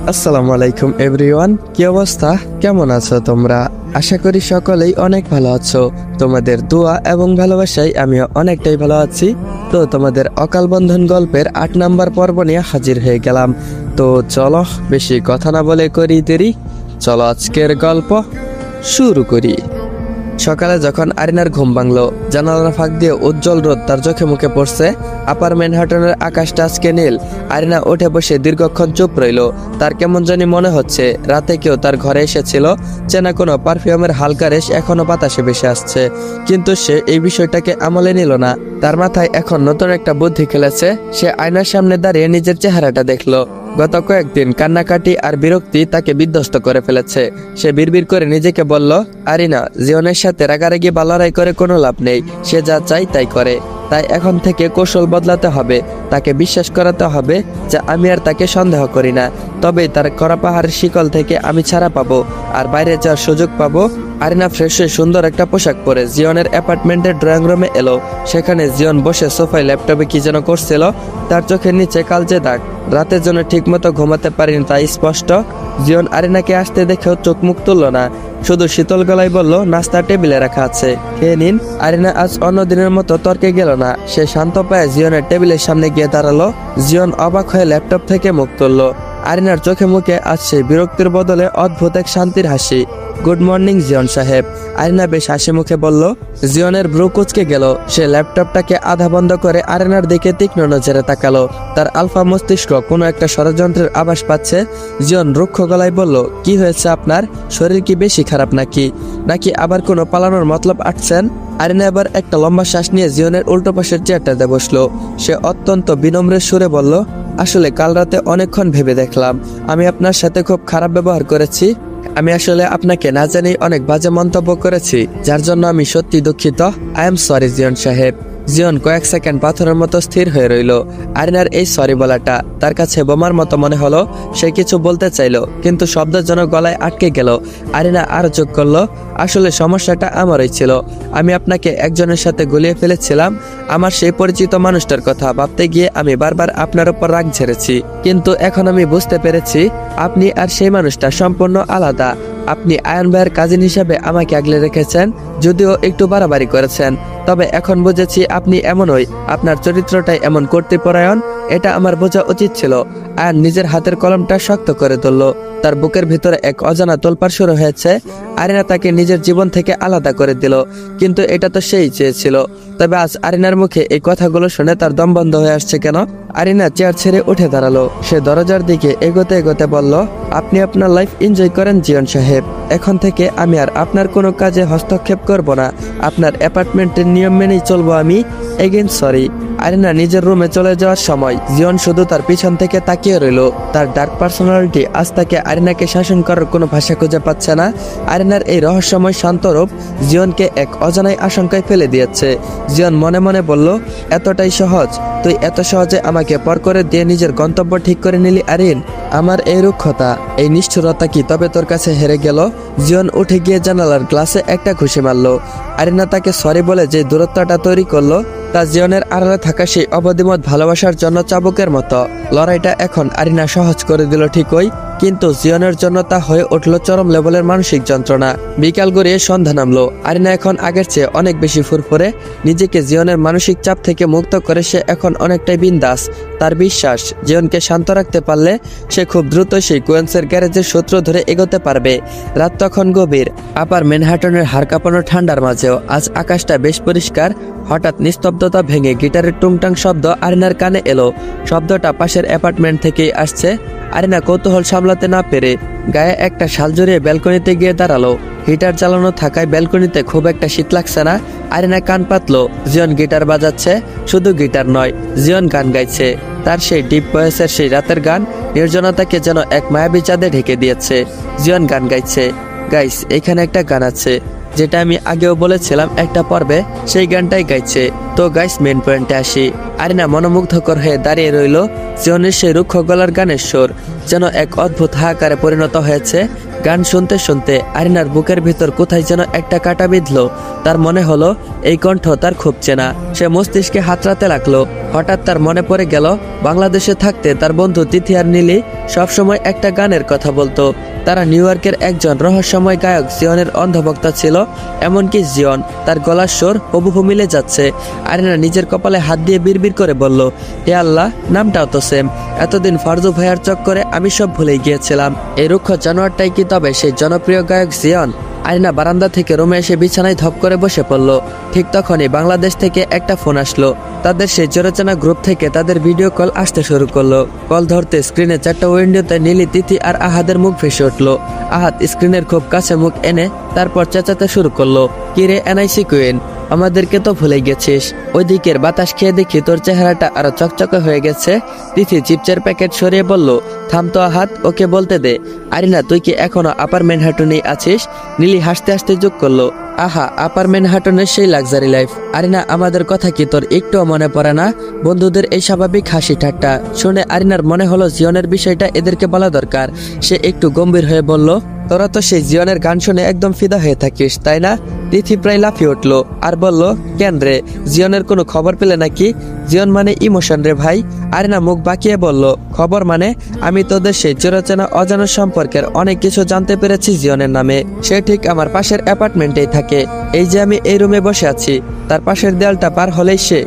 আসসালামু আলাইকুম এভরিওয়ান, কি অবস্থা? কেমন আছো তোমরা? আশা করি সকলেই অনেক ভালো আছো। তোমাদের দোয়া এবং ভালোবাসায় আমিও অনেকটাই ভালো আছি। তো তোমাদের অকাল বন্ধন গল্পের ৮ নাম্বার পর্ব নিয়ে হাজির হয়ে গেলাম। তো চলো বেশি কথা না বলে করি দেরি, চলো আজকের গল্প শুরু করি। সকালে যখন আরিনার ঘুম ভাঙলো, জানালার ফাঁক দিয়ে উজ্জ্বল রোদ তার চোখে মুখে পড়ছে। আপার ম্যানহাটনের আকাশটা আজকে নীল। আরিনা উঠে বসে দীর্ঘক্ষণ চুপ রইল। তার কেমন জানি মনে হচ্ছে রাতে কেউ তার ঘরে এসেছিল। চেনা কোনো পারফিউমের হালকা রেশ এখনো বাতাসে ভেসে আসছে, কিন্তু সে এই বিষয়টাকে আমলে নিল না। তার মাথায় এখন নতুন একটা বুদ্ধি খেলেছে। সে আয়নার সামনে দাঁড়িয়ে নিজের চেহারাটা দেখলো। গত কয়েকদিন কান্নাকাটি আর বিরক্তি তাকে বিধ্বস্ত করে ফেলেছে। সে বিড়বিড় করে নিজেকে বলল, আরিনা, জীবনের সাথে রাগারাগি বা লড়াই করে কোনো লাভ নেই। সে যা চাই তাই করে। তাই এখন থেকে কৌশল বদলাতে হবে। তাকে বিশ্বাস করাতে হবে যে আমি আর তাকে সন্দেহ করি না। তবেই তার করা পাহাড়ের শিকল থেকে আমি ছাড়া পাবো আর বাইরে যাওয়ার সুযোগ পাবো। আরিনা ফ্রেশ হয়ে সুন্দর একটা পোশাক পরে জিয়নের অ্যাপার্টমেন্টের ড্রয়িং রুমে এলো। সেখানে জিয়ন বসে সোফায় ল্যাপটপে কি যেন করছিল। তার চোখের নিচে কালচে দাগ। রাতের জন্য ঠিকমতো ঘুমাতে পারিনি তাই স্পষ্ট। জিয়ন আরিনাকে আসতে দেখেও চোখ মুখ তুলল না, শুধু শীতল গলায় বলল, নাস্তা টেবিলে রাখা আছে, খেয়ে নিন। আরিনা আজ অন্যদিনের মতো তর্কে গেল না। সে শান্ত পায়ে জিয়নের টেবিলের সামনে গিয়ে দাঁড়ালো। জিয়ন অবাক হয়ে ল্যাপটপ থেকে মুখ তুলল। আরিনার চোখে মুখে আসছে বিরক্তির বদলে অদ্ভুত এক শান্তির হাসি। গুড মর্নিং জিয়ন সাহেব। আরিনা বেশ হাসি মুখে বলল। জিয়নের ভ্রু কুচকে গেল। সে ল্যাপটপটাকে আধা বন্ধ করে আরিনার দিকে তীক্ষ্ণ নজরে তাকালো। তার আলফা মস্তিষ্ক কোনো একটা ষড়যন্ত্রের আভাস পাচ্ছে। জিয়ন রুক্ষ গলায় বলল, কি হয়েছে আপনার? শরীর কি বেশি খারাপ নাকি আবার কোনো পালানোর মতলব আটছেন? আরিনা এবার একটা লম্বা শ্বাস নিয়ে জিয়নের উল্টো পাশের চেয়ারটাতে বসলো। সে অত্যন্ত বিনম্রের সুরে বলল, আসলে কাল রাতে অনেকক্ষণ ভেবে দেখলাম আমি আপনার সাথে খুব খারাপ ব্যবহার করেছি। আমি আসলে আপনাকে না জানি অনেক বাজে মন্তব্য করেছি, যার জন্য আমি সত্যি দুঃখিত। আই এম সরি জিয়ন সাহেব। জিয়ন কয়েক সেকেন্ড পাথরের মতো স্থির হয়ে রইল। আরিনার এই সরি বলাটা তার কাছে বোমার মতো মনে হলো। সে কিছু বলতে চাইলো, কিন্তু শব্দের জন্য গলায় আটকে গেল। আরিনা আরো যোগ করলো, আসলে সমস্যাটা আমারই ছিল। আমি আপনাকে একজনের সাথে গুলিয়ে ফেলেছিলাম। আমার সেই পরিচিত মানুষটার কথা ভাবতে গিয়ে আমি বারবার আপনার উপর রাগ ঝেড়েছি, কিন্তু এখন আমি বুঝতে পেরেছি আপনি আর সেই মানুষটা সম্পূর্ণ আলাদা। আপনি আয়ন ভাইয়ের কাজিন হিসাবে আমাকে আগলে রেখেছেন, যদিও একটু বাড়াবাড়ি করেছেন। তবে এখন বুঝেছি আপনি এমনই, আপনার চরিত্রটাই এমন কর্তৃপরায়ণ। এটা আমার বোঝা উচিত ছিল। আয়ন নিজের হাতের কলমটা শক্ত করে ধরল। তার বুকের ভিতরে এক অজানা তোলপাড় শুরু হয়েছে। আরিনা তাকে নিজের জীবন থেকে আলাদা করে দিল, কিন্তু এটা তো সেই চেয়েছিল। তবে আজ আরিনার মুখে এই কথাগুলো শুনে তার দম বন্ধ হয়ে আসছে কেন? আরিনা চেয়ার ছেড়ে উঠে দাঁড়ালো। সে দরজার দিকে এগোতে এগোতে বলল, আপনি আপনার লাইফ এনজয় করেন জিয়ন সাহেব। এখন থেকে আমি আর আপনার কোনো কাজে হস্তক্ষেপ করব না। আপনার অ্যাপার্টমেন্টের নিয়ম মেনেই চলবো আমি। Again sorry. আরিনা নিজের রুমে চলে যাওয়ার সময় জিয়ন শুধু তার পিছন থেকে তাকিয়ে রইল। তার ডার্ক পার্সোনালিটি আজ তাকে আরিনাকে শাসন করার কোনো ভাষা খুঁজে পাচ্ছে না। আরিনার এই রহস্যময় শান্তরূপ জিয়নকে এক অজানায় আশঙ্কায় ফেলে দিয়েছে। জিয়ন মনে মনে বলল, এতটাই সহজ? তুই এত সহজে আমাকে পর করে দিয়ে নিজের গন্তব্য ঠিক করে নিলি আরিন? আমার এই রুক্ষতা, এই নিষ্ঠুরতা কি তবে তোর কাছে হেরে গেল? জিয়ন উঠে গিয়ে জানালার গ্লাসে একটা ঘুষি মারল। আরিনা তাকে সরি বলে যে দূরত্বটা তৈরি করলো, তা জিয়নের আড়ালে থাকা সেই অবধিমত ভালোবাসার জন্য চাবুকের মতো। লড়াইটা এখন আরিনা সহজ করে দিল ঠিকই, কিন্তু জিয়নের জন্য তা হয়ে উঠল চরম লেভেলের মানসিক যন্ত্রণা। বিকাল গড়িয়ে সন্ধ্যা নামলো। আরিনা এখন আগের চেয়ে অনেক বেশি ফুরফুরে। নিজেকে জিয়নের মানসিক চাপ থেকে মুক্ত করে সে এখন অনেকটাই বিন্দাস। তার বিশ্বাস, জিয়নকে শান্ত রাখতে পারলে সে খুব দ্রুত সেই কুয়েন্সের গ্যারেজের সূত্র ধরে এগোতে পারবে। রাত তখন গভীর। আপার ম্যানহাটনের হাড় কাঁপানো ঠান্ডার মাঝেও আজ আকাশটা বেশ পরিষ্কার। হঠাৎ নিস্তব্ধতা ভেঙে গিটারের টুংটাং শব্দ আরিনার কানে এলো। শব্দটা পাশের অ্যাপার্টমেন্ট থেকেই আসছে। আরিনা কৌতূহল সামলাতে না পেরে গায়ে একটা শাল জড়িয়ে ব্যালকনিতে গিয়ে দাঁড়ালো। হিটার চালানো থাকায় ব্যালকনিতে খুব একটা শীত লাগছে না। আরিনা কান পাতলো। জিয়ন গিটার বাজাচ্ছে। শুধু গিটার নয়, জিয়ন গান গাইছে। তার সেই ডিপ ভয়েসের সেই রাতের গান নির্জনতাকে যেন এক মায়াবী চাঁদে ঢেকে দিয়েছে। জিয়ন গান গাইছে। গাইস, এখানে একটা গান আছে, যেটা আমি আগেও বলেছিলাম একটা পর্বে, সেই গানটাই গাইছে। তো গাইস, মেন পয়েন্টে আসি। আরিনা মনোমুগ্ধকর হয়ে দাঁড়িয়ে রইল। জিওনের সেই রুক্ষ গলার গানের সুর যেন এক অদ্ভুত হাহাকারে পরিণত হয়েছে। গান শুনতে শুনতে আরিনার বুকের ভিতর কোথায় যেন একটা কাঁটা বিঁধলো। তার মনে হলো এই কণ্ঠ তার খুব চেনা। সে মস্তিষ্কে হাতড়াতে লাগলো। হঠাৎ তার মনে পড়ে গেল বাংলাদেশে থাকতে তার বন্ধু তিথি আর নীলি সবসময় একটা গানের কথা বলতো। তারা নিউ ইয়র্কের একজন রহস্যময় গায়ক জিওনের অন্ধভক্ত ছিল। এমনকি জিওন তার গলার স্বর হুবহু মিলে যাচ্ছে। আরিনা নিজের কপালে হাত দিয়ে বিড়বিড় করে বলল, হে আল্লাহ, নামটাও তো সেম। এতদিন ফারজু ভাইয়ার চক্করে আমি সব ভুলেই গিয়েছিলাম। এই রুক্ষ জানোয়ারটাই কি তবে সেই জনপ্রিয় গায়ক জিওন? আরিনা বারান্দা থেকে রুমে এসে বিছানায় ধপ করে বসে পড়ল। ঠিক তখনই বাংলাদেশ থেকে একটা ফোন আসলো। তাদের সেই চিরচেনা গ্রুপ থেকে তাদের ভিডিও কল আসতে শুরু করলো। কল ধরতে স্ক্রিনে 4টা উইন্ডোতে নীলি, তিথি আর আহাদের মুখ ভেসে উঠলো। আহাদ স্ক্রিনের খুব কাছে মুখ এনে তারপর চেঁচাতে শুরু করলো, কিরে এনআইসি কুইন, আমাদেরকে তো ভুলে গেছিস। ওইদিকের বাতাস খেয়ে দেখি তোর চেহারাটা আরো চকচকে হয়ে গেছে। তিথি চিপসের প্যাকেট সরিয়ে বলল, থাম তো আহাদ, ওকে বলতে দে। আরিনা, তুই কি এখনো আপার ম্যানহাটনেই আছিস? নীলি হাসতে হাসতে যোগ করলো, আহা, আপার ম্যানহাটনের সেই লাক্সারি লাইফ। আরিনা, আমাদের কথা কি তোর একটুও মনে পড়ে না? বন্ধুদের এই স্বাভাবিক হাসি ঠাট্টা শুনে আরিনার মনে হলো জিওনের বিষয়টা এদেরকে বলা দরকার। সে একটু গম্ভীর হয়ে বলল, তোরা তো সেই জিওনের গান শুনে একদম ফিদা হয়ে থাকিস, তাই না? তিথি প্রায় লাফিয়ে উঠলো আর বলল, কেন রে, জিওনের কোনো খবর পেলে নাকি? জিওন মানে ইমোশন রে ভাই। আরিনা মুখ বাঁকিয়ে বলল, খবর মানে? আমি তোদের সেই চিরচেনা অজানা সম্পর্কের অনেক কিছু জানতে পেরেছি জিওনের নামে। সে ঠিক আমার পাশের অ্যাপার্টমেন্টেই থাকে। এই যে আমি এই রুমে বসে আছি, তার পাশের দেয়ালটা পার হলেই সে।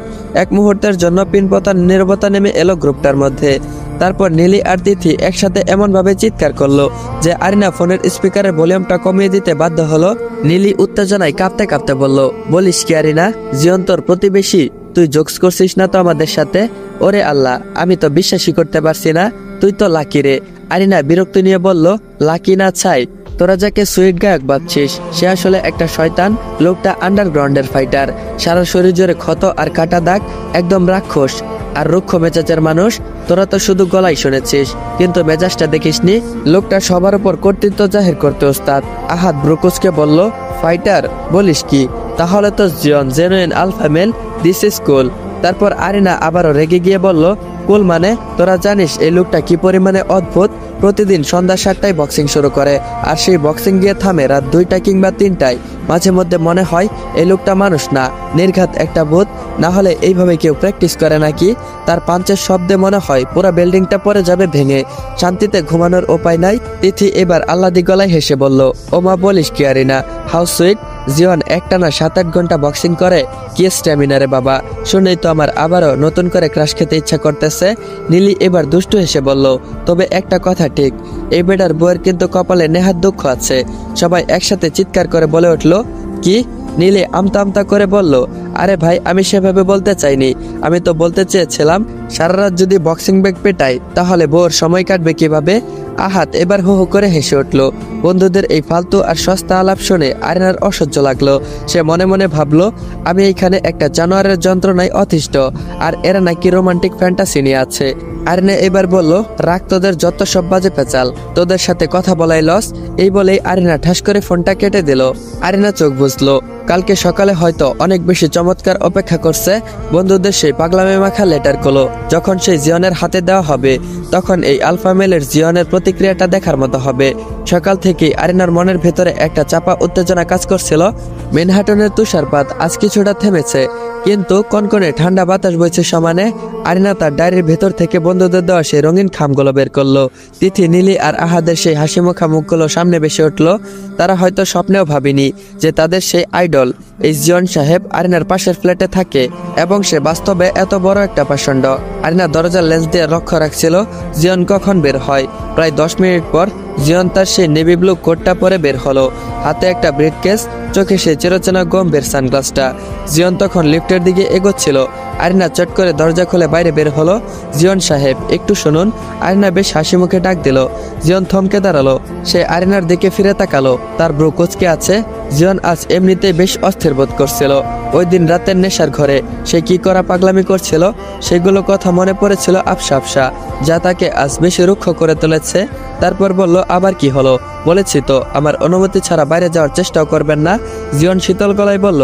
এক মুহূর্তের জন্য পিনপতার নীরবতা নেমে এলো গ্রুপটার মধ্যে। তারপর নীলি আর তিথি একসাথে এমনভাবে চিৎকার করলো যে আরিনা ফোনের স্পিকারের ভলিউমটা কমিয়ে দিতে বাধ্য হলো। নীলি উত্তেজনায় কাঁপতে কাঁপতে বলল, বলিস কি আরিনা, জিওন তোর প্রতিবেশী? তুই জোকস করছিস না তো আমাদের সাথে? ওরে আল্লাহ, আমি তো বিশ্বাসই করতে পারছি না। তুই তো লাকি রে। আরিনা বিরক্তি নিয়ে বলল, লাকি না ছাই, তোরা যাকে সুইট গায়ক ভাবছিস সে আসলে একটা শয়তান। লোকটা আন্ডারগ্রাউন্ডের ফাইটার, সারা শরীর জুড়ে ক্ষত আর কাটা দাগ, একদম রাক্ষস আর রুক্ষ মেজাজের মানুষ। তোরা তো শুধু গলাই শুনেছিস, কিন্তু মেজাজটা দেখিসনি। লোকটা সবার উপর কর্তৃত্ব জাহির করতে ওস্তাদ। আহাদ ব্রুকুসকে বলল, ফাইটার বলিস কি? তাহলে তো জিওন genuine alpha male. This is cool. তারপর আরিনা আবারও রেগে গিয়ে বলল, কুল মানে? তোরা জানিস এই লোকটা কি পরিমাণে অদ্ভুত? প্রতিদিন সন্ধ্যা 7টায় বক্সিং শুরু করে, আর সেই বক্সিং গিয়ে থামে রাত 2টা কিংবা 3টায়। মাঝে মধ্যে মনে হয় এই লোকটা মানুষ না, নির্ঘাত একটা ভূত। না হলে এইভাবে কেউ প্র্যাকটিস করে নাকি? তার পাঞ্চের শব্দে মনে হয় পুরো বিল্ডিংটা পড়ে যাবে ভেঙে। শান্তিতে ঘুমানোর উপায় নাই। তিথি এবার আহ্লাদি গলায় হেসে বলল, ওমা বলিস কি আরিনা, হাউ সুইট। জিওন একটানা 7-8 ঘন্টা বক্সিং করে, কি স্ট্যামিনা রে বাবা। শুনেই তো আমার আবারও নতুন করে ক্রাশ খেতে ইচ্ছা করতেছে। নীলি এবার দুষ্টু হেসে বলল, তবে একটা কথা ঠিক, এই বেটার বউয়ের কিন্তু কপালে নেহাত দুঃখ আছে। সবাই একসাথে চিৎকার করে বলে উঠল, কি? নীলি আমতা আমতা করে বলল, আরে ভাই, আমি সেভাবে বলতে চাইনি। আমি তো বলতে চেয়েছিলাম সারা রাত যদি বক্সিং ব্যাগ পেটাই তাহলে বউর সময় কাটবে কিভাবে? আহাত এবার হো হো করে হেসে উঠল। বন্ধুদের এই ফালতু আর সস্তা আলাপ শুনে আরিনার অসহ্য লাগলো। সে মনে মনে ভাবলো, আমি এইখানে একটা জানোয়ারের যন্ত্রণায় অতিষ্ঠ, আর এরা নাকি রোমান্টিক ফ্যান্টাসি নিয়ে আছে। আরিনা এবার বলল, রাখ তোদের যত সব বাজে পেঁচাল, তোদের সাথে কথা বলাই লস। এই বলেই আরিনা ঠাস করে ফোনটা কেটে দিল। আরিনা চোখ বুঝলো, কালকে সকালে হয়তো অনেক বেশি চমৎকার অপেক্ষা করছে বন্ধুদের সেই পাগলামে মাখা লেটার গুলো। যখন সেই জিওনের হাতে দেওয়া হবে তখন এই আলফা মেলের জিওনের প্রতিক্রিয়াটা দেখার মতো হবে। সকাল থেকেই আরিনার মনের ভেতরে একটা চাপা উত্তেজনা কাজ করছিল। ম্যানহাটনের তুষারপাত আজ কিছুটা থেমেছে, কিন্তু কনকনে ঠান্ডা বাতাস বইছে সমানে। আরিনা তার ডায়েরির ভেতর থেকে বন্ধুদের দেওয়া সেই রঙিন খামগুলো বের করলো। তিথি, নীলি আর আহাদের সেই হাসি মুখা মুখগুলো সামনে ভেসে উঠলো। তারা হয়তো স্বপ্নেও ভাবেনি যে তাদের সেই আইডল এই জিওন সাহেব আরিনার পাশের ফ্ল্যাটে থাকে, এবং সে বাস্তবে এত বড় একটা পাষণ্ড। আরিনা দরজার লেন্স দিয়ে লক্ষ্য রাখছিল জিওন কখন বের হয়। প্রায় 10 মিনিট পর জিওন তার সেই নেভি ব্লু কোটটা পরে বের হলো, হাতে একটা ব্রিফকেস, চোখে সেই চিরচেনা গম্ভীর সানগ্লাসটা। জিওন তখন লিফটের দিকে এগোচ্ছিল। আরিনা চট করে দরজা খুলে বাইরে বের হলো। জিয়ন সাহেব একটু শুনুন। আরিনা বেশ হাসি মুখে ডাক দিল। জিয়ন থমকে দাঁড়ালো। সে আরিনার দিকে ফিরে তাকালো। তার ব্রু কুঁচকে আছে। জিয়ন আজ এমনিতেই বেশ অস্থির বোধ করছিল। ওই দিন রাতের নেশার ঘরে সে কি করা পাগলামি করছিল সেগুলো কথা মনে পড়েছিল আফসা আফসা, যা তাকে আজ বেশি রুক্ষ করে তুলেছে। তারপর বলল, আবার কি হলো? বলেছি তো আমার অনুমতি ছাড়া বাইরে যাওয়ার চেষ্টাও করবেন না। জিয়ন শীতল গলায় বলল।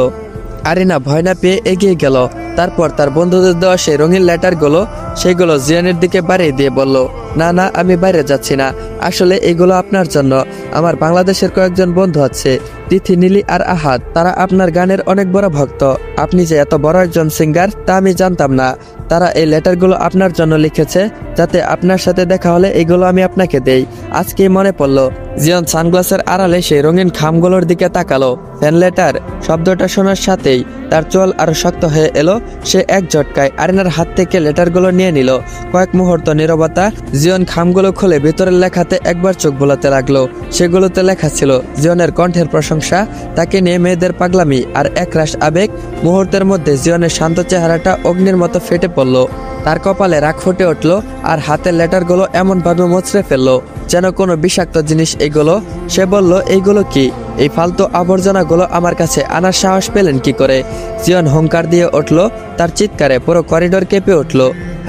আরিনা ভয় না পেয়ে এগিয়ে গেল। তারপর তার বন্ধুদের দেওয়া সেই রঙিন লেটারগুলো সেগুলো জিয়নের দিকে বাড়িয়ে দিয়ে বলল, না না, আমি বাইরে যাচ্ছি না। আসলে এগুলো আপনার জন্য। আমার বাংলাদেশের কয়েকজন বন্ধু আছে, তিথি, নীলি আর আহাদ। তারা আপনার গানের অনেক বড় ভক্ত। আপনি যে এত বড় একজন সিঙ্গার তা আমি জানতাম না। তারা এই লেটারগুলো আপনার জন্য লিখেছে, যাতে আপনার সাথে দেখা হলে এগুলো আমি আপনাকে দেই। আজকেই মনে পড়লো। জিয়ন সানগ্লাসের আড়ালে সেই রঙিন খামগুলোর দিকে তাকালো। ফ্যান লেটার শব্দটা শোনার সাথেই তার চোয়াল আরো শক্ত হয়ে এলো। সে এক ঝটকায় আরিনার হাত থেকে লেটারগুলো নিয়ে নিল। কয়েক মুহূর্ত নীরবতা। জিয়ন খামগুলো খুলে ভিতরের লেখাতে একবার চোখ বোলাতে লাগলো। সেগুলোতে লেখা ছিল জিয়নের কণ্ঠের প্রশংসা, তাকে নিয়ে মেয়েদের পাগলামি আর একরাশ আবেগ। মুহূর্তের মধ্যে জিয়নের শান্ত চেহারাটা অগ্নির মতো ফেটে পড়ল। তার কপালে রাগ ফুটে উঠল আর হাতের লেটারগুলো এমনভাবে মুচড়ে ফেললো যেন কোনো বিষাক্ত জিনিস এগুলো। সে বলল, এইগুলো কি? এই ফালতু আবর্জনাগুলো আমার কাছে আনার সাহস পেলেন কি করে? জিয়ন হুঙ্কার দিয়ে উঠল। তার চিৎকারে পুরো করিডোর কেঁপে উঠল।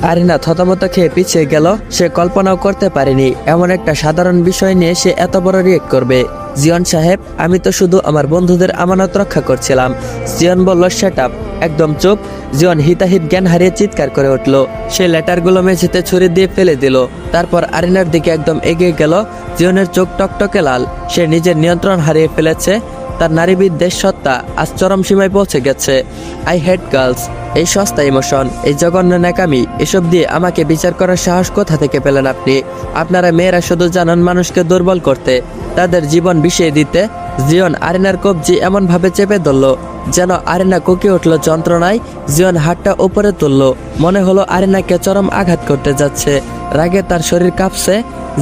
আরিনা থতমত খেয়ে পিছিয়ে গেল। সে কল্পনাও করতে পারেনি এমন একটা সাধারণ বিষয় নিয়ে সে এত বড় রিয়েক্ট করবে। জিয়ন সাহেব, আমি তো শুধু আমার বন্ধুদের আমানত রক্ষা করছিলাম। জিয়ন বলল, শ্যাট আপ, একদম চুপ। জিয়ন হিতাহিত জ্ঞান হারিয়ে চিৎকার করে উঠল। সে লেটারগুলো মেঝেতে ছুরি দিয়ে ফেলে দিল। তারপর আরিনার দিকে একদম এগিয়ে গেল। জিয়নের চোখ টকটকে লাল। সে নিজের নিয়ন্ত্রণ হারিয়ে ফেলেছে। তার নারীবিদ্বেষ সত্তা আজ চরম সীমায় পৌঁছে গেছে। আই হেট গার্লস, এই সস্তা ইমোশন, এই জঘন্য ন্যাকামি, এসব দিয়ে আমাকে বিচার করার সাহস কোথা থেকে পেলেন আপনি? আপনারা মেয়েরা শুধু জানান মানুষকে দুর্বল করতে, তাদের জীবন বিষিয়ে দিতে। জিয়ন আরিনার কবজি এমন ভাবে চেপে ধরল যেন আরিনা কুঁকে উঠল যন্ত্রণায়। জিয়ন হাতটা উপরে তুলল। মনে হলো আরিনাকে চরম আঘাত করতে যাচ্ছে। রাগে তার শরীর কাঁপছে।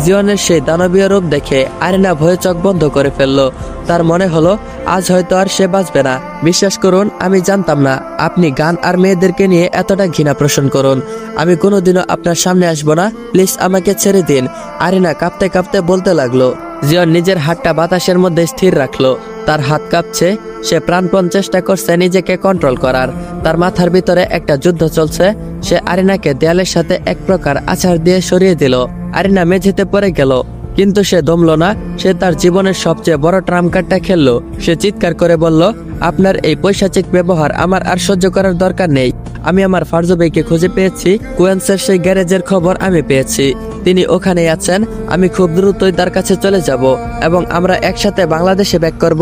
জিয়নের সেই দানবীয় রূপ দেখে আরিনা ভয়ে চোখ বন্ধ করে ফেলল। তার মনে হলো আজ হয়তো আর সে বাঁচবে না। বিশ্বাস করুন, আমি জানতাম না আপনি গান আর মেয়েদেরকে নিয়ে এতটা ঘৃণা পোষণ করুন। আমি কোনোদিনও আপনার সামনে আসবো না। প্লিজ আমাকে ছেড়ে দিন। আরিনা কাঁপতে কাঁপতে বলতে লাগলো। জিয়ন নিজের হাতটা বাতাসের মধ্যে স্থির রাখলো। তার হাত কাঁপছে। সে প্রাণপণ চেষ্টা করছে নিজেকে কন্ট্রোল করার। তার মাথার ভিতরে একটা যুদ্ধ চলছে। সে আরিনাকে দেয়ালের সাথে এক প্রকার আছাড় দিয়ে সরিয়ে দিল। আরিনা মেঝেতে পড়ে গেল, কিন্তু সে দমল না। সে তার জীবনের সবচেয়ে বড় ট্রাম্প কার্ডটা খেললো। সে চিৎকার করে বলল, আপনার এই পৈশাচিক ব্যবহার আমার আর সহ্য করার দরকার নেই। আমি আমার ফারজু ভাইকে খুঁজে পেয়েছি। কুয়েন্সের সেই গ্যারেজের খবর আমি পেয়েছি। তিনি ওখানেই আছেন। আমি খুব দ্রুতই তার কাছে চলে যাব এবং আমরা একসাথে বাংলাদেশে ব্যাক করব।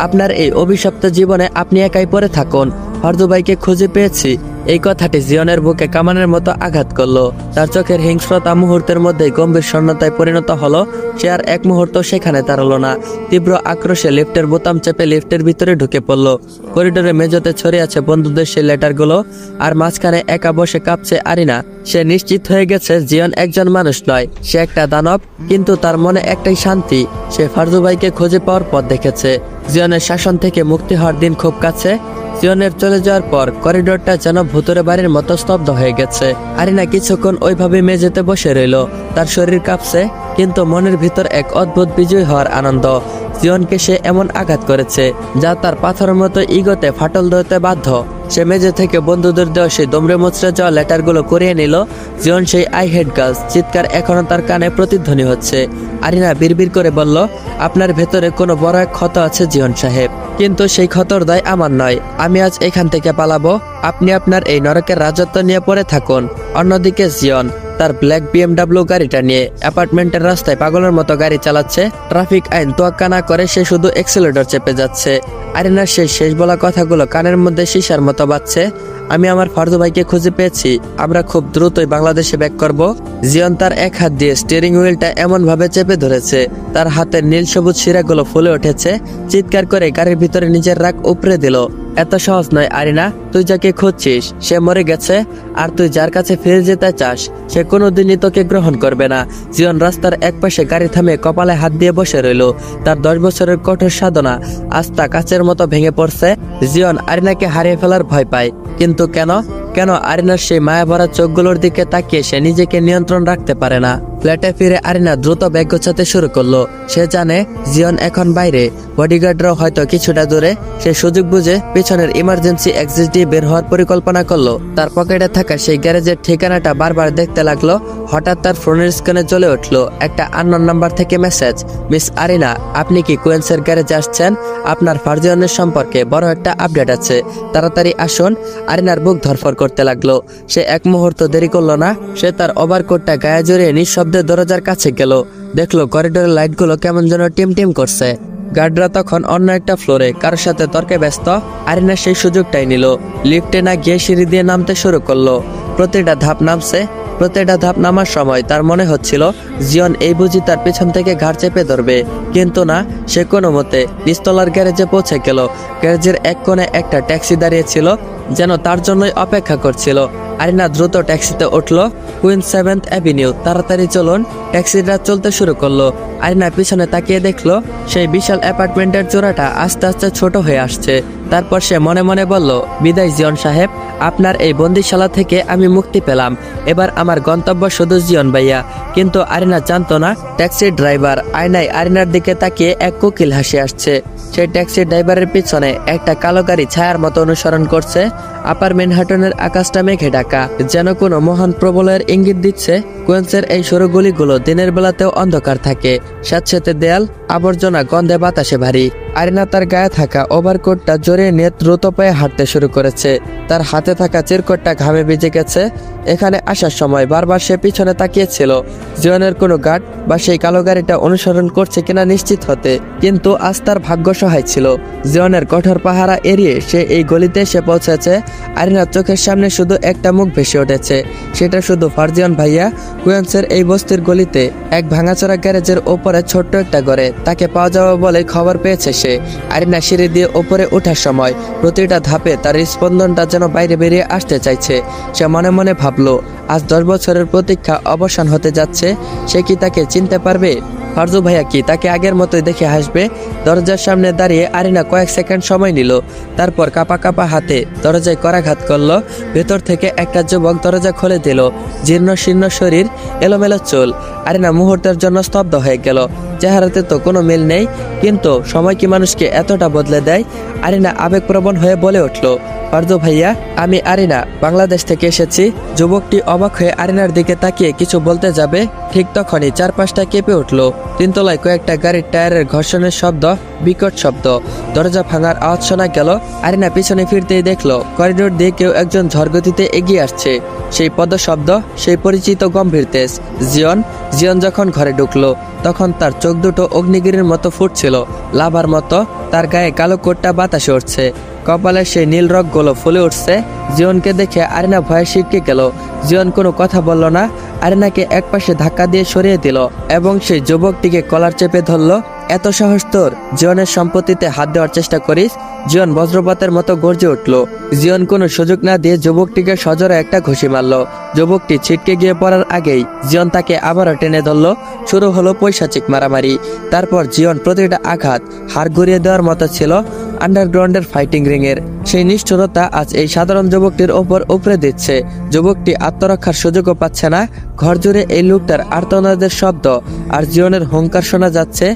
আপনার এই অভিশপ্ত জীবনে আপনি একাই পড়ে থাকুন। ফারজু ভাইকে খুঁজে পেয়েছি। এই কথাটি জিয়নের বুকে কামানের মতো আঘাত করলো। তার চোখের হিংস্রতা মুহূর্তের মধ্যেই গম্ভীর শূন্যতায় পরিণত হলো। সে আর এক মুহূর্ত সেখানে দাঁড়ালো না। তীব্র আক্রোশে লিফটের বোতাম চেপে লিফটের ভিতরে ঢুকে পড়ল। করিডোরে মেঝেতে ছড়িয়ে আছে বন্ধুদের সেই লেটারগুলো, আর মাঝখানে একা বসে কাঁপছে আরিনা। সে নিশ্চিত হয়ে গেছে জিয়ন একজন মানুষ নয়, সে একটা দানব। কিন্তু তার মনে একটাই শান্তি, সে ফারজু ভাইকে খুঁজে পাওয়ার পথ দেখেছে। জিয়নের শাসন থেকে মুক্তি হওয়ার দিন খুব কাছে। জিয়নের চলে যাওয়ার পর করিডোরটা যেন ভুতুরে বাড়ির মতো স্তব্ধ হয়ে গেছে। আরিনা কিছুক্ষণ ওইভাবে মেঝেতে বসে রইল। তার শরীর কাঁপছে, কিন্তু মনের ভিতর এক অদ্ভুত বিজয় হওয়ার আনন্দ। জিয়নকে সে এমন আঘাত করেছে যা তার পাথরের মতো ইগোতে ফাটল ধরতে বাধ্য। সে মেঝে থেকে বন্ধুদের দেওয়া সেই দমড়ে মুচড়ে যাওয়া লেটারগুলো করিয়ে নিল। জিয়ন সেই আই হেড গার্লস চিৎকার এখনো তার কানে প্রতিধ্বনি হচ্ছে। আরিনা বিড়বিড় করে বলল, আপনার ভেতরে কোনো বড় এক ক্ষত আছে জিয়ন সাহেব, কিন্তু সেই ক্ষতর দায় আমার নয়। আমি আজ এখান থেকে পালাবো। আপনি আপনার এই নরকের রাজত্ব নিয়ে পড়ে থাকুন। অন্যদিকে জিয়ন তার ব্ল্যাক BMW গাড়িটা নিয়ে অ্যাপার্টমেন্টের রাস্তায় পাগলের মতো গাড়ি চালাচ্ছে। ট্রাফিক আইন তোয়াক্কা না করে সে শুধু এক্সেলেটর চেপে যাচ্ছে। আরিনার শেষ বলা কথাগুলো কানের মধ্যে সীসার মতো বাজছে। আমি আমার ফারজু ভাইকে খুঁজে পেয়েছি। আমরা খুব দ্রুতই বাংলাদেশে ব্যাক করব। জিয়ন তার এক হাত দিয়ে স্টিয়ারিং হুইলটা এমন ভাবে চেপে ধরেছে তার হাতের নীল সবুজ শিরাগুলো ফুলে উঠেছে। চিৎকার করে গাড়ির ভিতরে নিজের রাগ উপড়ে দিল। এত সহজ নয় আরিনা, তুই যাকে খুঁজছিস সে মরে গেছে, আর তুই যার কাছে ফিরে যেতে চাস সে কোনোদিনই তোকে গ্রহণ করবে না। জিয়ন রাস্তার এক পাশে গাড়ি থামে কপালে হাত দিয়ে বসে রইল। তার 10 বছরের কঠোর সাধনা আস্থা কাচের মতো ভেঙে পড়ছে। জিয়ন আরিনাকে হারিয়ে ফেলার ভয় পায়, কিন্তু কেন? কেন আরিনার সেই মায়া ভরা চোখগুলোর দিকে তাকিয়ে সে নিজেকে নিয়ন্ত্রণ রাখতে পারে না। ফ্ল্যাটে ফিরে আরিনা দ্রুত ব্যাগ গোছাতে শুরু করলো। সে জানে জিয়ন এখন বাইরে, বডিগার্ডরাও হয়তো কিছুটা দূরে। সে সুযোগ বুঝে পিছনের ইমার্জেন্সি এক্সিট দিয়ে বের হওয়ার পরিকল্পনা করলো। তার পকেটে থাকা সেই গ্যারেজের ঠিকানাটা বারবার দেখতে লাগলো। হঠাৎ তার ফোনের স্ক্রিনে জ্বলে উঠলো একটা আননোন নাম্বার থেকে মেসেজ। মিস আরিনা, আপনি কি কুয়েন্সের গ্যারেজে আসছেন? আপনার ফারজিয়নের সম্পর্কে বড় একটা আপডেট আছে, তাড়াতাড়ি আসুন। আরিনার বুক ধরফর করতে লাগলো। সে এক মুহূর্ত দেরি করলো না। সে তার ওভারকোটটা গায়ে জড়িয়ে নিঃশব্দে দরজার কাছে গেল। দেখলো করিডোরের লাইটগুলো কেমন যেন টিম টিম করছে। গার্ডরা তখন অন্য একটা ফ্লোরে কারোর সাথে তর্কে ব্যস্ত। আরিনা সেই সুযোগটাই নিল। লিফটে না গিয়ে সিঁড়ি দিয়ে নামতে শুরু করলো। প্রতিটা ধাপ নামার সময় তার মনে হচ্ছিল জিয়ন এই বুঝি তার পিছন থেকে ঘাড় চেপে ধরবে। কিন্তু না, সে কোনো মতে নিচতলার গ্যারেজে পৌঁছে গেল। গ্যারেজের এক কোণে একটা ট্যাক্সি দাঁড়িয়ে ছিল, যেন তার জন্যই অপেক্ষা করছিল। আরিনা দ্রুত ট্যাক্সিতে উঠলো। কুইন 7th অ্যাভিনিউ, তাড়াতাড়ি চলুন। ট্যাক্সিটা চলতে শুরু করলো। আরিনা পিছনে তাকিয়ে দেখলো সেই বিশাল অ্যাপার্টমেন্টের চূড়াটা আস্তে আস্তে ছোট হয়ে আসছে। তারপর সে মনে মনে বলল, বিদায় জিয়ন সাহেব, আপনার এই বন্দিশালা থেকে আমি মুক্তি পেলাম। এবার আমার গন্তব্য শুধু জিয়ন ভাইয়া। কিন্তু আরিনা জানতো না ট্যাক্সির ড্রাইভার আয়নায় আরিনার দিকে তাকিয়ে এক কোকিল হাসি আসছে। সেই ট্যাক্সি ড্রাইভারের পিছনে একটা কালো গাড়ি ছায়ার মতো অনুসরণ করছে। আপার ম্যানহাটনের আকাশটা মেঘে ঢাকা, যেন কোনো মহান প্রবলয়ের ইঙ্গিত দিচ্ছে কুয়েন্সের এই সরু গলিগুলো দিনের বেলাতেও অন্ধকার থাকে। স্যাঁতসেঁতে দেয়াল, আবর্জনা, গন্ধে বাতাসে ভারী। আরিনা তার গায়ে থাকা ওভারকোটটা জড়িয়ে নিয়ে দ্রুত পায়ে হাঁটতে শুরু করেছে। তার হাতে থাকা চিরকোটটা ঘামে ভিজে গেছে। এখানে আসার সময় বারবার সে পিছনে তাকিয়েছিল জিয়নের কোনো গার্ড বা সেই কালো গাড়িটা অনুসরণ করছে কিনা নিশ্চিত হতে। কিন্তু আজ তার ভাগ্য সহায় ছিল। জিয়নের কঠোর পাহারা এড়িয়ে সে এই গলিতে এসে পৌঁছেছে। আরিনার চোখের সামনে শুধু একটা মুখ ভেসে উঠেছে, সেটা শুধু ফারজিয়ন ভাইয়া। কুয়েন্সের এই বস্তির গলিতে এক ভাঙাচোরা গ্যারেজের ওপরে ছোট্ট একটা ঘরে তাকে পাওয়া যাবে বলে খবর পেয়েছে সে। আরিনা সিঁড়ি দিয়ে ওপরে ওঠার সময় প্রতিটা ধাপে তার স্পন্দনটা যেন বাইরে বেরিয়ে আসতে চাইছে। সে মনে মনে ভাবলো, আজ 10 বছরের প্রতীক্ষা অবসান হতে যাচ্ছে। সে কি তাকে চিনতে পারবে? ফারজু ভাইয়া কি তাকে আগের মতোই দেখে হাসবে? দরজার সামনে দাঁড়িয়ে আরিনা কয়েক সেকেন্ড সময় নিল। তারপর কাপা কাপা হাতে দরজায় করাঘাত করলো। ভেতর থেকে একটা যুবক দরজা খুলে দিল। জীর্ণ শীর্ণ শরীর, এলোমেলো চুল। আরিনা মুহূর্তের জন্য স্তব্ধ হয়ে গেল। চেহারাতে তো কোনো মিল নেই, কিন্তু সময় কি মানুষকে এতটা বদলে দেয়? আরিনা আবেগপ্রবণ হয়ে বলে উঠল, ফারজু ভাইয়া, আমি আরিনা, বাংলাদেশ থেকে এসেছি। যুবকটি অবাক হয়ে আরিনার দিকে তাকিয়ে কিছু বলতে যাবে, ঠিক তখনই চারপাশটা কেঁপে উঠল। তিনতলায় কয়েকটা গাড়ির টায়ারের ঘর্ষণের শব্দ, বিকট শব্দ, দরজা ভাঙার আওয়াজ শোনা গেল। আরিনা পিছনে ফিরতেই দেখলো করিডোর দিয়ে কেউ একজন ঝড়গতিতে এগিয়ে আসছে। সেই পদশব্দ, সেই পরিচিত গম্ভীর তেজ। জিয়ন যখন ঘরে ঢুকলো তখন তার চোখ দুটো অগ্নিগিরির মতো ফুটছিল, লাভার মতো। তার গায়ে কালো কোটটা বাতাসে উঠছে, কপালে সেই নীল রগগুলো ফুলে উঠছে। জিয়নকে দেখে আরিনা ভয়ে শিরকে গেল। জিয়ন কোনো কথা বলল না, আরিনাকে একপাশে ধাক্কা দিয়ে সরিয়ে দিল এবং সেই যুবকটিকে কলার চেপে ধরল। এত সাহস তোর, জিয়নের সম্পত্তিতে হাত দেওয়ার চেষ্টা করিস? জিয়ন বজ্রপাতের মতো গর্জে উঠল। জিয়ন কোনো সুযোগ না দিয়ে যুবকটিকে সজোরে একটা ঘুষি মারল। যুবকটি ছিটকে গিয়ে পড়ার আগেই জিয়ন তাকে আবারও টেনে ধরল। শুরু হলো পৈশাচিক মারামারি। তারপর জিয়ন প্রতিটা আঘাত হাড় ঘুরিয়ে দেওয়ার মতো ছিল। আন্ডারগ্রাউন্ডের ফাইটিং রিংয়ের সেই নিষ্ঠুরতা আজ এই সাধারণ যুবকটির ওপর উপরে দিচ্ছে। যুবকটি আত্মরক্ষার সুযোগও পাচ্ছে না। ঘর জুড়ে এই লোকটার আর্তনাদের শব্দ আর জিয়নের হুঙ্কার শোনা যাচ্ছে।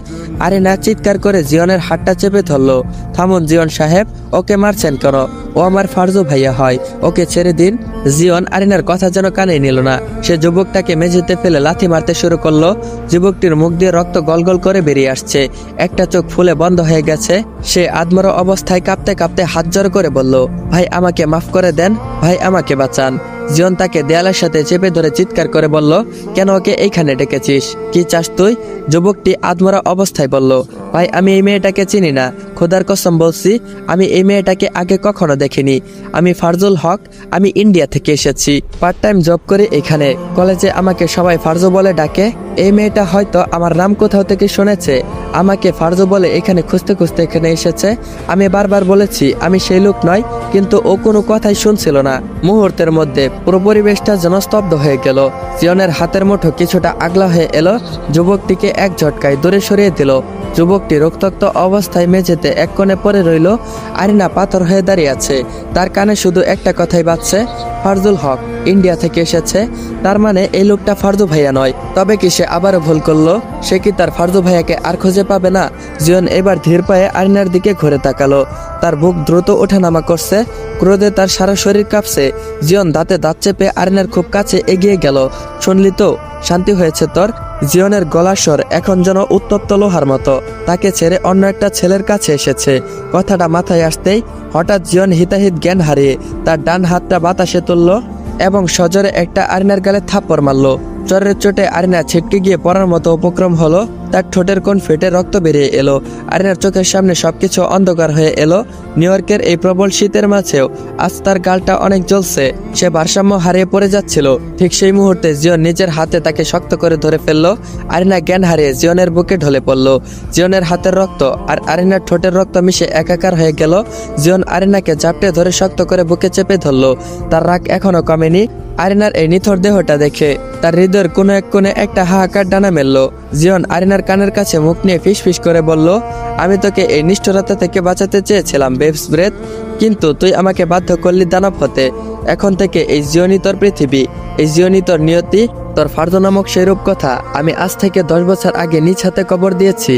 আরিনা চিৎকার করে জিয়নের হাতটা চেপে ধরলো। থামুন জিয়ন সাহেব, ওকে মারছেন কেন? ও আমার ফারজু ভাইয়া হয়, ওকে ছেড়ে দিন। জিয়ন আরিনার কথা যেন কানে নিল না। সে যুবকটাকে মেঝেতে ফেলে লাথি মারতে শুরু করলো। যুবকটির মুখ দিয়ে রক্ত গলগল করে বেরিয়ে আসছে, একটা চোখ ফুলে বন্ধ হয়ে গেছে। সে আদমরা অবস্থায় কাঁপতে কাঁপতে হাত জড়ো করে বলল, ভাই আমাকে মাফ করে দেন, ভাই আমাকে বাঁচান। জিয়ন তাকে দেয়ালের সাথে চেপে ধরে চিৎকার করে বলল, কেন ওকে এইখানে ডেকেছিস? কি চাস তুই? যুবকটি আদমরা অবস্থায় বলল, ভাই আমি এই মেয়েটাকে চিনি না, খোদার কসম বলছি আমি এই মেয়েটাকে আগে কখনো দেখিনি। আমি ফারজুল হক, আমি ইন্ডিয়া থেকে এসেছি, পার্ট টাইম জব করি এখানে। কলেজে আমাকে সবাই ফারজু বলে ডাকে। এই মেয়েটা হয়তো আমার নাম কোথাও থেকে শুনেছে, আমাকে ফারজু বলে এখানে খুঁজতে খুঁজতে এখানে এসেছে। আমি বারবার বলেছি আমি সেই লোক নয়, কিন্তু ও কোনো কথাই শুনছিল না। মুহূর্তের মধ্যে পুরো পরিবেশটা যেন স্তব্ধ হয়ে গেল। জিয়নের হাতের মুঠো কিছুটা আগলা হয়ে এলো। যুবকটিকে এক ঝটকায় দূরে সরিয়ে দিল। যুবকটি রক্তাক্ত অবস্থায় মেঝেতে এক কোণে পড়ে রইল। আরিনা পাথর হয়ে দাঁড়িয়ে আছে। তার কানে শুধু একটা কথাই বাজছে, ফারজুল হক ইন্ডিয়া থেকে এসেছে, তার মানে এই লোকটা ফারজু ভাইয়া নয়। তবে কি সে আবারও ভুল করলো? সে কি তার ফারজু ভাইয়াকে আর খুঁজে পাবে না? জিয়ন এবার ধীর পায়ে আরিনার দিকে ঘুরে তাকালো। তার বুক দ্রুত ওঠানামা করছে, ক্রোধে তার সারা শরীর কাঁপছে। জিয়ন দাঁতে দাঁত চেপে আরিনার খুব কাছে এগিয়ে গেল। শুনলি তো, শান্তি হয়েছে তোর? জিয়নের গলার স্বর এখন যেন উত্তপ্ত লোহার মতো। তাকে ছেড়ে অন্য একটা ছেলের কাছে এসেছে। কথাটা মাথায় আসতেই হঠাৎ জিয়ন হিতাহিত জ্ঞান হারিয়ে তার ডান হাতটা বাতাসে তুলল এবং সজোরে একটা আরিনার গালে থাপ্পড় মারল। চরের চোটে আরিনা ছিটকে গিয়ে পড়ার মতো উপক্রম হলো। তার ঠোঁটের কোণ ফেটে রক্ত বেরিয়ে এলো। আরিনার চোখের সামনে সবকিছু অন্ধকার হয়ে এলো। নিউ ইয়র্কের এই প্রবল শীতের মাঝেও আজ তার গালটা অনেক জ্বলছে। সে ভারসাম্য হারিয়ে পড়ে যাচ্ছিল। ঠিক সেই মুহূর্তে জিয়ন নিজের হাতে তাকে শক্ত করে ধরে ফেললো। আরিনা জ্ঞান হারিয়ে জিয়নের বুকে ঢলে পড়ল। জিয়নের হাতের রক্ত আর আরিনার ঠোঁটের রক্ত মিশে একাকার হয়ে গেল। জিয়ন আরিনাকে জাপটে ধরে শক্ত করে বুকে চেপে ধরলো। তার রাগ এখনো কমেনি। আরিনার এই নিথর দেহটা দেখে তার হৃদয়ের কোনো এক কোণে একটা হাহাকার ডানা মেলল। জিয়ন আরিনার কানের কাছে মুখ নিয়ে ফিসফিস করে বলল, আমি তোকে এই নিষ্ঠুরতা থেকে বাঁচাতে চেয়েছিলাম বেবস ব্রেথ, কিন্তু তুই আমাকে বাধ্য করলি দানব হতে। এখন থেকে এই জিয়নই তোর পৃথিবী, এই জিয়নই তোর নিয়তি। তোর ফারজু নামক সেই রূপকথা আমি আজ থেকে 10 বছর আগে নিজ হাতে কবর দিয়েছি।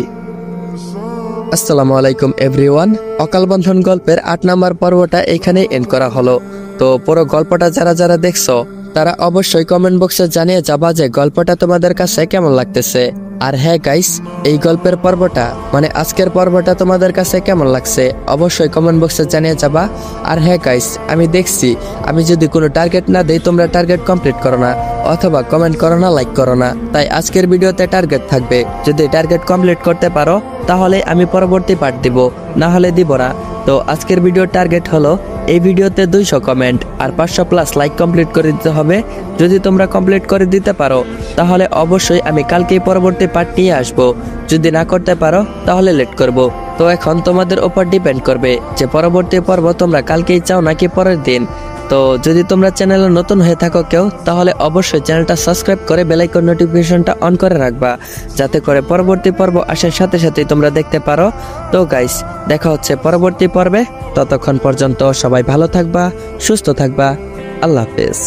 আসসালামু আলাইকুম এভরিওয়ান। অকাল বন্ধন গল্পের 8 নম্বর পর্বটা এখানেই এন্ড করা হলো। তো পুরো গল্পটা যারা যারা দেখছো তারা অবশ্যই কমেন্ট বক্সে জানিয়ে যাবা যে গল্পটা তোমাদের কাছে কেমন লাগতেছে। আর হ্যাঁ গাইস, এই গল্পের পর্বটা মানে আজকের পর্বটা তোমাদের কাছে কেমন লাগছে অবশ্যই কমেন্ট বক্সে জানিয়ে যাবা। আর হ্যাঁ গাইস, আমি দেখছি আমি যদি কোনো টার্গেট না দেই তোমরা টার্গেট কমপ্লিট করো না, অথবা কমেন্ট করো না, লাইক করো না। তাই আজকের ভিডিওতে টার্গেট থাকবে, যদি টার্গেট কমপ্লিট করতে পারো তাহলে আমি পরবর্তী পার্ট দিব, না হলে দিব না। তো আজকের ভিডিওর টার্গেট হলো এই ভিডিওতে 200 কমেন্ট আর 500+ লাইক কমপ্লিট করে দিতে হবে। যদি তোমরা কমপ্লিট করে দিতে পারো তাহলে অবশ্যই আমি কালকেই পরবর্তী পার্ট নিয়ে আসবো। যদি না করতে পারো তাহলে লেট করব। তো এখন তোমাদের উপর ডিপেন্ড করবে যে পরবর্তী পর্ব তোমরা কালকেই চাও নাকি পরের দিন। তো যদি তোমরা চ্যানেলে নতুন হয়ে থাকো কেউ, তাহলে অবশ্যই চ্যানেলটা সাবস্ক্রাইব করে বেল আইকন নোটিফিকেশনটা অন করে রাখবা, যাতে করে পরবর্তী পর্ব আসার সাথে সাথেই তোমরা দেখতে পারো। তো গাইস, দেখা হচ্ছে পরবর্তী পর্বে। ততক্ষণ পর্যন্ত সবাই ভালো থাকবা, সুস্থ থাকবা। আল্লাহ হাফেজ।